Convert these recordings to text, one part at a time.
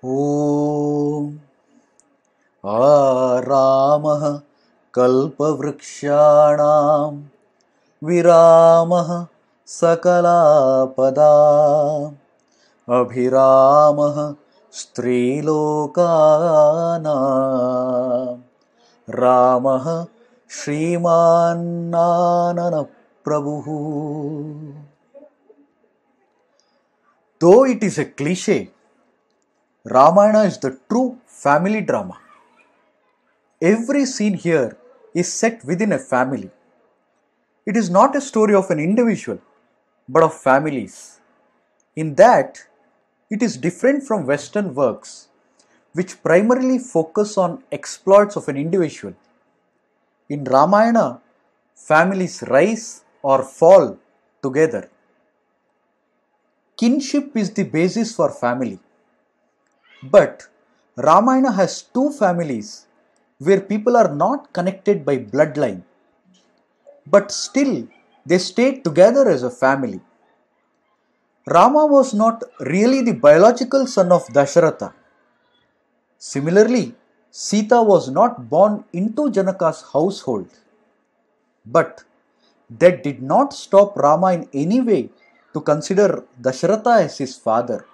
ॐ रामः कल्पवृक्षाणां विरामः सकलापदाम् अभिरामः स्त्रीलोकानां रामः श्रीमान्नाननप्रभुः. Though it is a cliche, Ramayana is the true family drama. Every scene here is set within a family. It is not a story of an individual, but of families. In that, it is different from Western works, which primarily focus on exploits of an individual. In Ramayana, families rise or fall together. Kinship is the basis for family. But Ramayana has two families where people are not connected by bloodline, but still they stayed together as a family. Rama was not really the biological son of Dasharatha. Similarly, Sita was not born into Janaka's household. But that did not stop Rama in any way to consider Dasharatha as his father.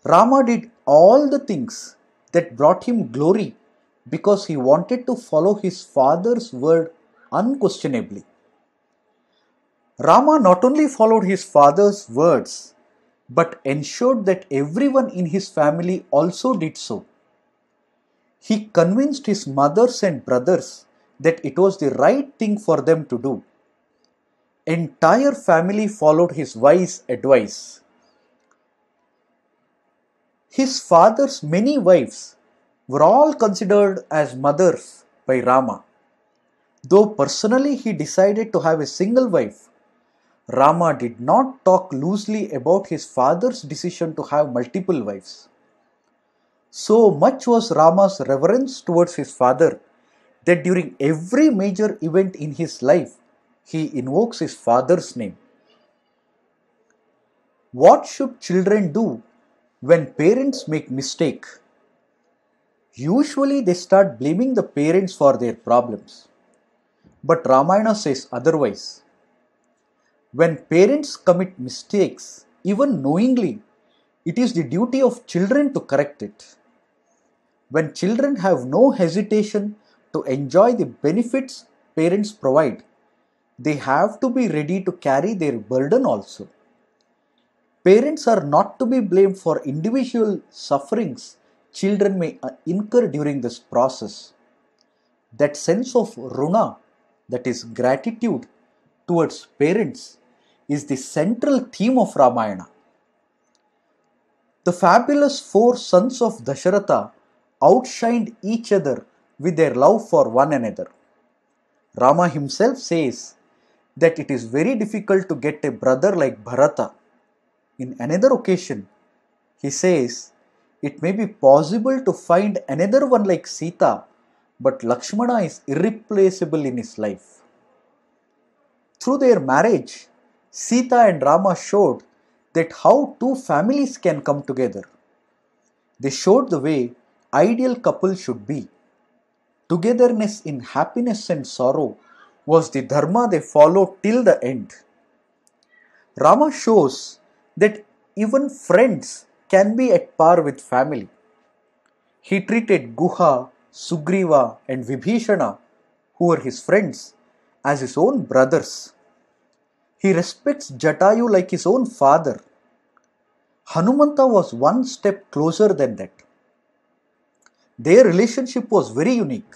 Rama did all the things that brought him glory because he wanted to follow his father's word unquestionably. Rama not only followed his father's words but ensured that everyone in his family also did so. He convinced his mothers and brothers that it was the right thing for them to do. Entire family followed his wise advice. His father's many wives were all considered as mothers by Rama. Though personally he decided to have a single wife, Rama did not talk loosely about his father's decision to have multiple wives. So much was Rama's reverence towards his father that during every major event in his life, he invokes his father's name. What should children do when parents make mistake? Usually they start blaming the parents for their problems. But Ramayana says otherwise. When parents commit mistakes, even knowingly, it is the duty of children to correct it. When children have no hesitation to enjoy the benefits parents provide, they have to be ready to carry their burden also. Parents are not to be blamed for individual sufferings children may incur during this process. That sense of runa, that is gratitude towards parents, is the central theme of Ramayana. The fabulous four sons of Dasharatha outshined each other with their love for one another. Rama himself says that it is very difficult to get a brother like Bharata. In another occasion, he says, it may be possible to find another one like Sita, but Lakshmana is irreplaceable in his life. Through their marriage, Sita and Rama showed that how two families can come together. They showed the way ideal couple should be. Togetherness in happiness and sorrow was the dharma they followed till the end. Rama shows that even friends can be at par with family. He treated Guha, Sugriva and Vibhishana, who were his friends, as his own brothers. He respects Jatayu like his own father. Hanumanta was one step closer than that. Their relationship was very unique.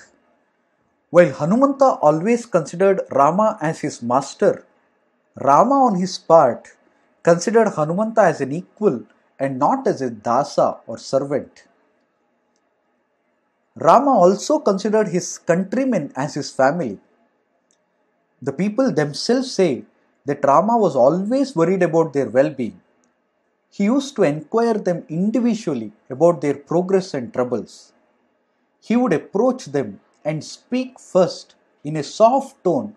While Hanumanta always considered Rama as his master, Rama on his part considered Hanumanta as an equal and not as a dasa or servant. Rama also considered his countrymen as his family. The people themselves say that Rama was always worried about their well-being. He used to inquire them individually about their progress and troubles. He would approach them and speak first in a soft tone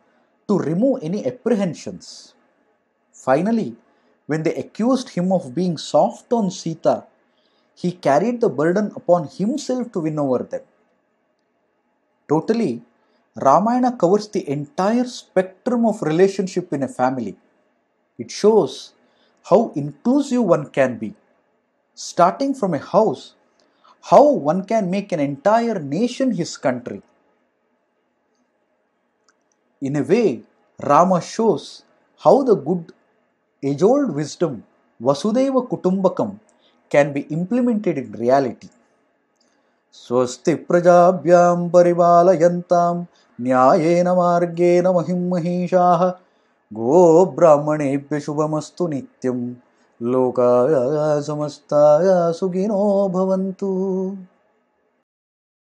to remove any apprehensions. Finally, when they accused him of being soft on Sita, he carried the burden upon himself to win over them. Totally, Ramayana covers the entire spectrum of relationship in a family. It shows how inclusive one can be, starting from a house, how one can make an entire nation his country. In a way, Rama shows how the good age old wisdom Vasudeva Kutumbakam can be implemented in reality. स्वस्ति प्रजाभ्यां परिपालयन्तां न्यायेन मार्गेण महिं महिषाः गोब्राह्मणेभ्यः शुभमस्तु नित्यं लोकाः समस्ताः सुखिनो भवन्तु.